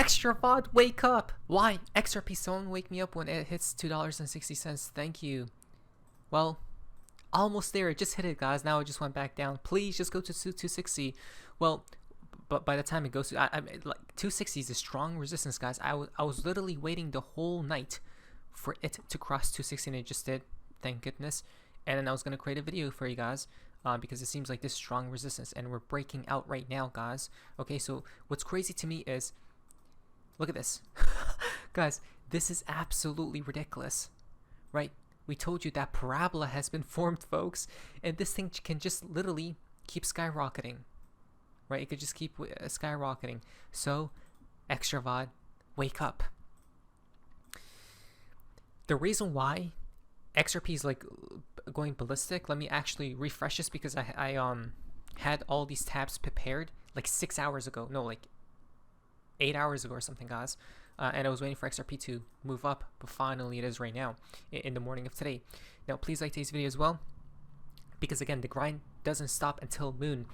ExtraVOD, wake up! Why? XRP, someone wake me up when it hits $2.60. Thank you. Well, almost there. It just hit it, guys. Now it just went back down. Please just go to 260. Well, but by the time it goes to, like 260 is a strong resistance, guys. I was literally waiting the whole night for it to cross 260, and it just did. Thank goodness. And then I was gonna create a video for you guys. Because it seems like this strong resistance, and we're breaking out right now, guys. Okay, so what's crazy to me is, look at this. Guys, this is absolutely ridiculous, right? We told you that parabola has been formed, folks, and this thing can just literally keep skyrocketing, right? It could just keep skyrocketing. So, ExtraVOD, wake up. The reason why XRP is like going ballistic, let me actually refresh this, because I had all these tabs prepared like 6 hours ago, no, like 8 hours ago or something, guys, and I was waiting for XRP to move up, but finally it is right now in the morning of today. Now please like today's video as well, because again, the grind doesn't stop until moon.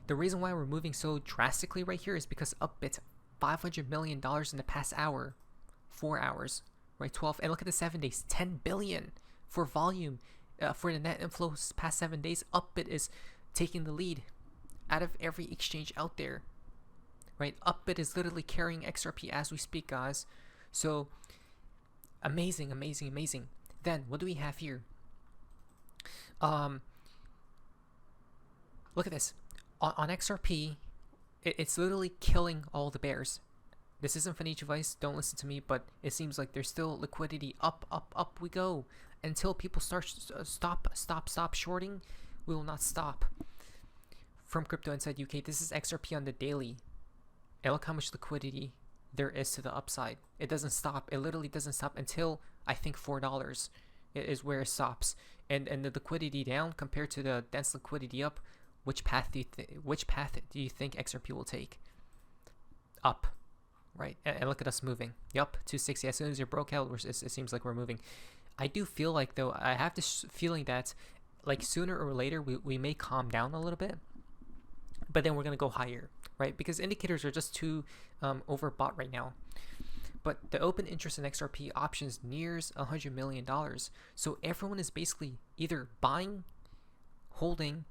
The reason why we're moving so drastically right here is because Upbit $500 million in the past hour, 4 hours, right? 12, and look at the 7 days, 10 billion for volume. For the net inflows past 7 days, Upbit is taking the lead out of every exchange out there, right? Upbit is literally carrying XRP as we speak, guys. So amazing, amazing, amazing. Then what do we have here? Look at this. On XRP, it's literally killing all the bears. This isn't financial advice, don't listen to me, but it seems like there's still liquidity. Up, up, up we go. Until people stop shorting, we will not stop. From Crypto Inside UK, this is XRP on the daily. And look how much liquidity there is to the upside. It doesn't stop. It literally doesn't stop until, I think, $4 is where it stops. And the liquidity down compared to the dense liquidity up, which path do you think XRP will take? Up. Right, and look at us moving. Yup, 260. As soon as you broke out, it seems like we're moving. I do feel like, though, I have this feeling that, like, sooner or later we may calm down a little bit, but then we're gonna go higher, right? Because indicators are just too overbought right now. But the open interest in XRP options nears $100 million. So everyone is basically either buying, holding,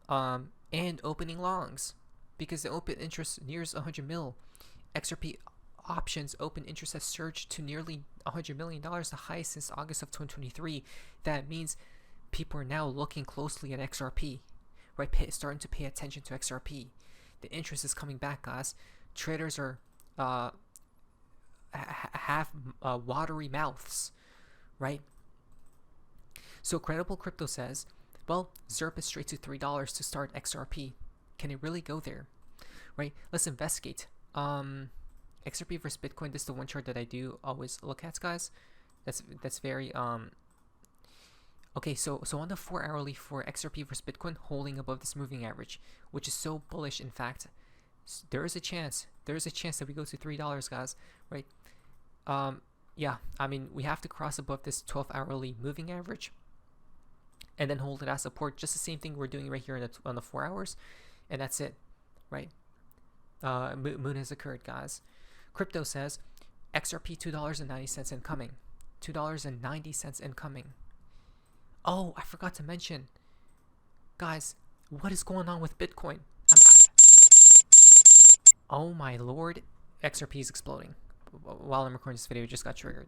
and opening longs, because the open interest nears 100 mil. XRP options open interest has surged to nearly $100 million, the highest since August of 2023. That means people are now looking closely at XRP, right? Starting to pay attention to XRP. The interest is coming back, guys. Traders are have watery mouths, right? So Credible Crypto says, well, ZERP is straight to $3 to start XRP. Can it really go there, right? Let's investigate. XRP versus Bitcoin. This is the one chart that I do always look at, guys. That's very okay. So on the 4 hourly for XRP versus Bitcoin, holding above this moving average, which is so bullish. In fact, there is a chance that we go to $3, guys, right? Yeah, I mean, we have to cross above this 12 hourly moving average and then hold it as support. Just the same thing we're doing right here on the 4 hours, and that's it, right? Moon has occurred, guys. Crypto says XRP $2.90 incoming. $2.90 incoming. Oh, I forgot to mention, guys, what is going on with Bitcoin? Oh my lord, XRP is exploding. While I'm recording this video, it just got triggered.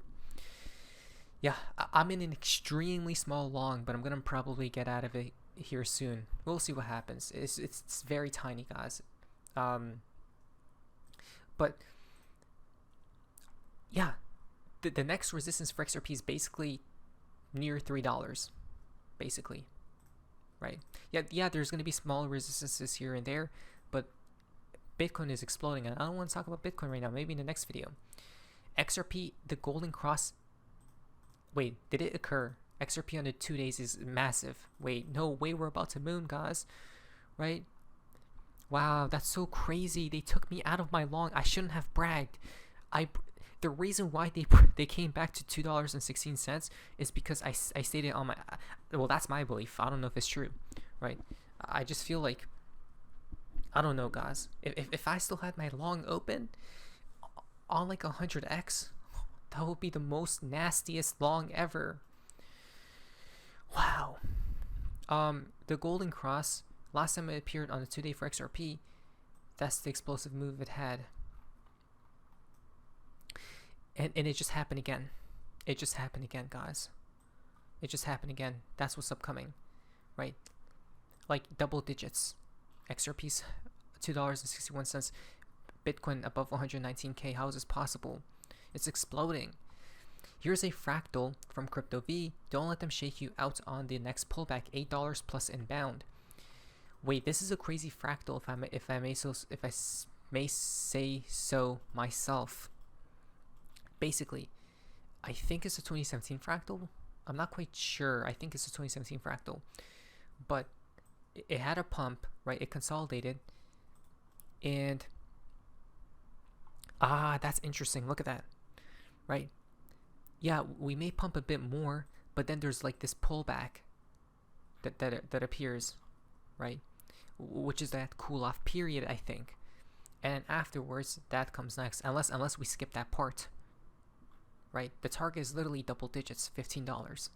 Yeah, I'm in an extremely small long, but I'm gonna probably get out of it here soon. We'll see what happens. It's very tiny, guys. But yeah, the next resistance for XRP is basically near $3, basically, right? Yeah, there's going to be small resistances here and there, but Bitcoin is exploding, and I don't want to talk about Bitcoin right now. Maybe in the next video. XRP, the golden cross. Wait, did it occur? XRP on the 2 days is massive. Wait, no way, we're about to moon, guys, right? Wow, that's so crazy. They took me out of my long. I shouldn't have bragged. The reason why they came back to $2.16 is because I stated on my, well, that's my belief. I don't know if it's true, right? I just feel like, I don't know, guys. If I still had my long open, on like 100x. That would be the most nastiest long ever. Wow. The golden cross, last time it appeared on the 2-day for XRP, that's the explosive move it had. And it just happened again. It just happened again, guys. It just happened again. That's what's upcoming, right? Like double digits. XRP's $2.61. Bitcoin above 119k. How is this possible? It's exploding. Here's a fractal from CryptoV. Don't let them shake you out on the next pullback. $8 plus inbound. Wait, this is a crazy fractal. If I may say so myself. Basically, I think it's a 2017 fractal. I'm not quite sure. I think it's a 2017 fractal, but it had a pump, right? It consolidated, and that's interesting. Look at that, right? Yeah, we may pump a bit more, but then there's like this pullback that appears, right? Which is that cool off period, I think, and afterwards that comes next, unless we skip that part. Right, the target is literally double digits, $15,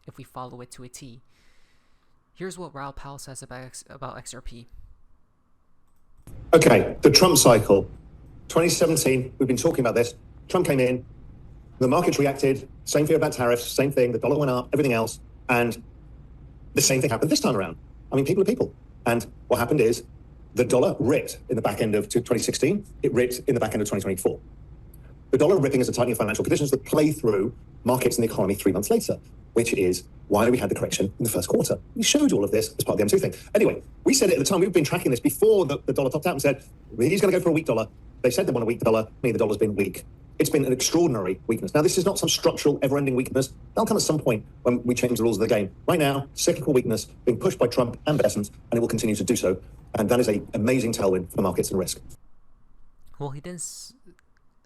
if we follow it to a T. Here's what Raoul Pal says about XRP. Okay, the Trump cycle. 2017, we've been talking about this. Trump came in, the markets reacted, same fear about tariffs, same thing, the dollar went up, everything else, and the same thing happened this time around. I mean, people are people. And what happened is the dollar ripped in the back end of 2016, it ripped in the back end of 2024. The dollar ripping is a tightening of financial conditions that play through markets and the economy 3 months later, which is why we had the correction in the first quarter. We showed all of this as part of the M2 thing. Anyway, we said it at the time. We've been tracking this before the dollar topped out and said, he's going to go for a weak dollar. They said they want a weak dollar. The dollar's been weak. It's been an extraordinary weakness. Now, this is not some structural, ever-ending weakness. That'll come at some point when we change the rules of the game. Right now, cyclical weakness being pushed by Trump and Bessent, and it will continue to do so. And that is an amazing tailwind for the markets and risk. Well, he didn't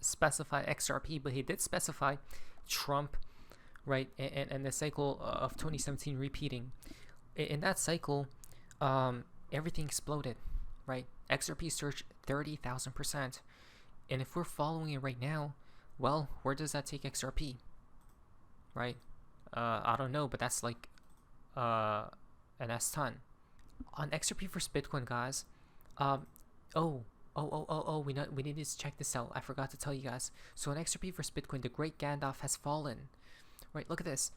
specify XRP, but he did specify Trump, right? And the cycle of 2017 repeating. In that cycle, everything exploded, right? XRP surged 30,000%. And if we're following it right now, well, where does that take XRP? Right? I don't know, but that's like an S-ton. On XRP versus Bitcoin, guys, we need to check this out. I forgot to tell you guys. So on XRP versus Bitcoin, the great Gandalf has fallen. Right, look at this.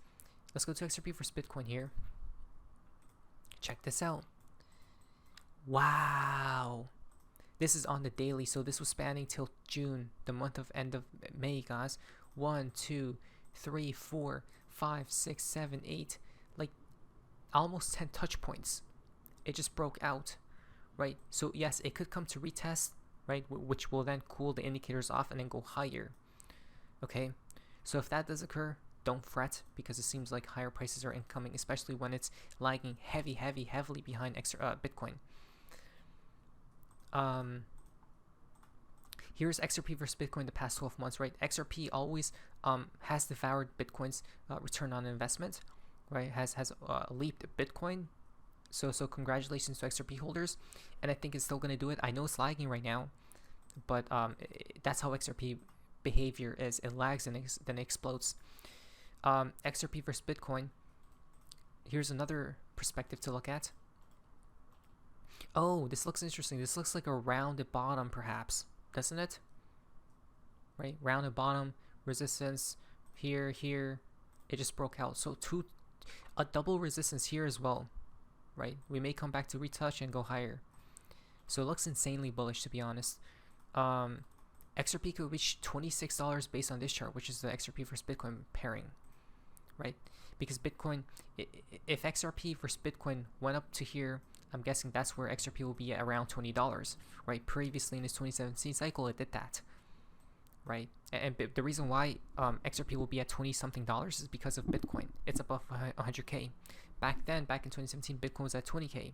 Let's go to XRP versus Bitcoin here. Check this out. Wow. This is on the daily, so this was spanning till June, the month of end of May, guys. 1, 2, 3, 4, 5, 6, 7, 8, like almost 10 touch points. It just broke out. Right, so yes, it could come to retest, right, which will then cool the indicators off and then go higher. Okay, so if that does occur, don't fret, because it seems like higher prices are incoming, especially when it's lagging heavily behind Bitcoin. Here's XRP versus Bitcoin the past 12 months, right? XRP always has devoured Bitcoin's return on investment, right? Has leaped Bitcoin. So congratulations to XRP holders, and I think it's still going to do it. I know it's lagging right now, but that's how XRP behavior is. It lags and then it explodes. XRP versus Bitcoin. Here's another perspective to look at. Oh, this looks interesting. This looks like a rounded bottom, perhaps, doesn't it? Right, rounded bottom, resistance here. It just broke out. So a double resistance here as well. Right, we may come back to retouch and go higher. So it looks insanely bullish, to be honest. XRP could reach $26 based on this chart, which is the XRP versus Bitcoin pairing, right? Because Bitcoin, if XRP versus Bitcoin went up to here, I'm guessing that's where XRP will be at around $20, right? Previously in this 2017 cycle, it did that, right? And the reason why XRP will be at 20 something dollars is because of Bitcoin. It's above 100k. Back in 2017, Bitcoin was at 20k,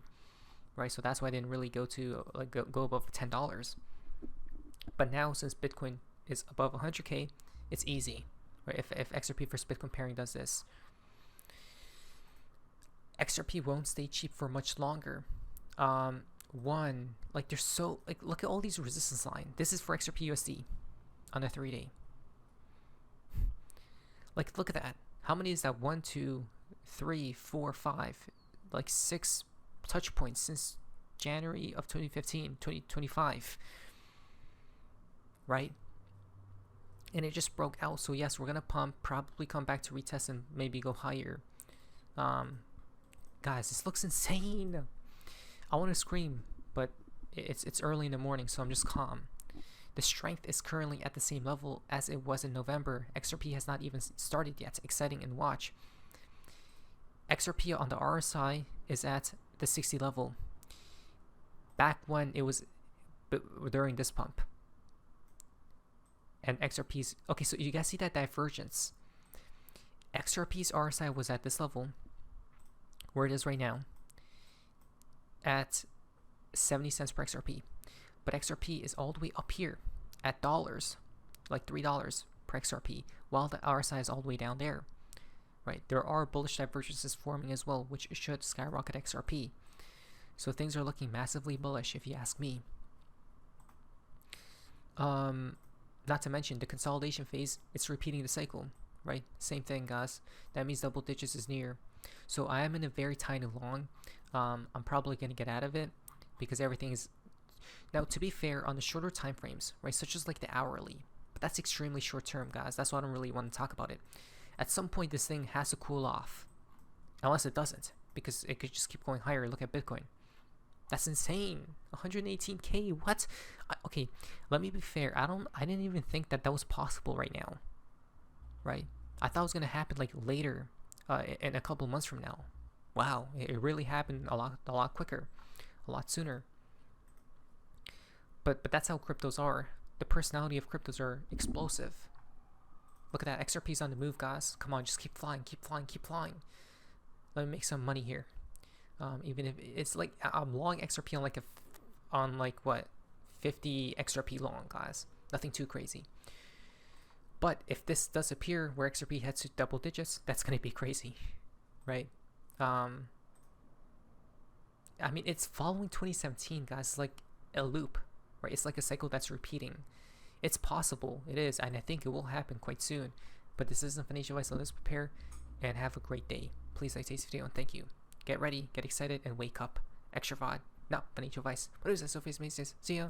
right? So that's why I didn't really go to go above $10. But now, since Bitcoin is above 100k, it's easy, right? If XRP versus Bitcoin pairing does this, XRP won't stay cheap for much longer. There's look at all these resistance line. This is for XRP USD. on a 3-day. Like, look at that. How many is that? 1, 2, 3, 4, 5, like 6 touch points since January of 2015, 2025, right? And it just broke out. So yes, we're gonna pump, probably come back to retest and maybe go higher. Guys, this looks insane. I want to scream, but it's early in the morning, so I'm just calm. The strength is currently at the same level as it was in November. XRP has not even started yet. Exciting and watch. XRP on the RSI is at the 60 level. Back when it was during this pump. And XRP's, okay, so you guys see that divergence. XRP's RSI was at this level, where it is right now, at 70 cents per XRP. But XRP is all the way up here at dollars, like $3 per XRP, while the RSI is all the way down there, right? There are bullish divergences forming as well, which should skyrocket XRP. So things are looking massively bullish, if you ask me. Not to mention the consolidation phase, it's repeating the cycle, right? Same thing, guys. That means double digits is near. So I am in a very tiny long. I'm probably going to get out of it because everything is... Now, to be fair, on the shorter time frames, right, such as like the hourly, but that's extremely short term, guys. That's why I don't really want to talk about it. At some point, this thing has to cool off, unless it doesn't, because it could just keep going higher. Look at Bitcoin. That's insane. 118K. What? Okay, let me be fair. I didn't even think that was possible right now, right? I thought it was gonna happen like later, in a couple months from now. Wow, it really happened a lot quicker, a lot sooner. But that's how cryptos are. The personality of cryptos are explosive. Look at that. XRP's on the move, guys. Come on, just keep flying, keep flying, keep flying. Let me make some money here. Even if it's like I'm long XRP on like what, 50 XRP long, guys. Nothing too crazy. But if this does appear where XRP heads to double digits, that's gonna be crazy, right? I mean, it's following 2017, guys. It's like a loop. Right, it's like a cycle that's repeating. It's possible, it is, and I think it will happen quite soon. But this isn't financial advice, so let's prepare and have a great day. Please like today's video and thank you. Get ready, get excited, and wake up. ExtraVOD, not financial advice. But it was SOFA's Maces. See ya.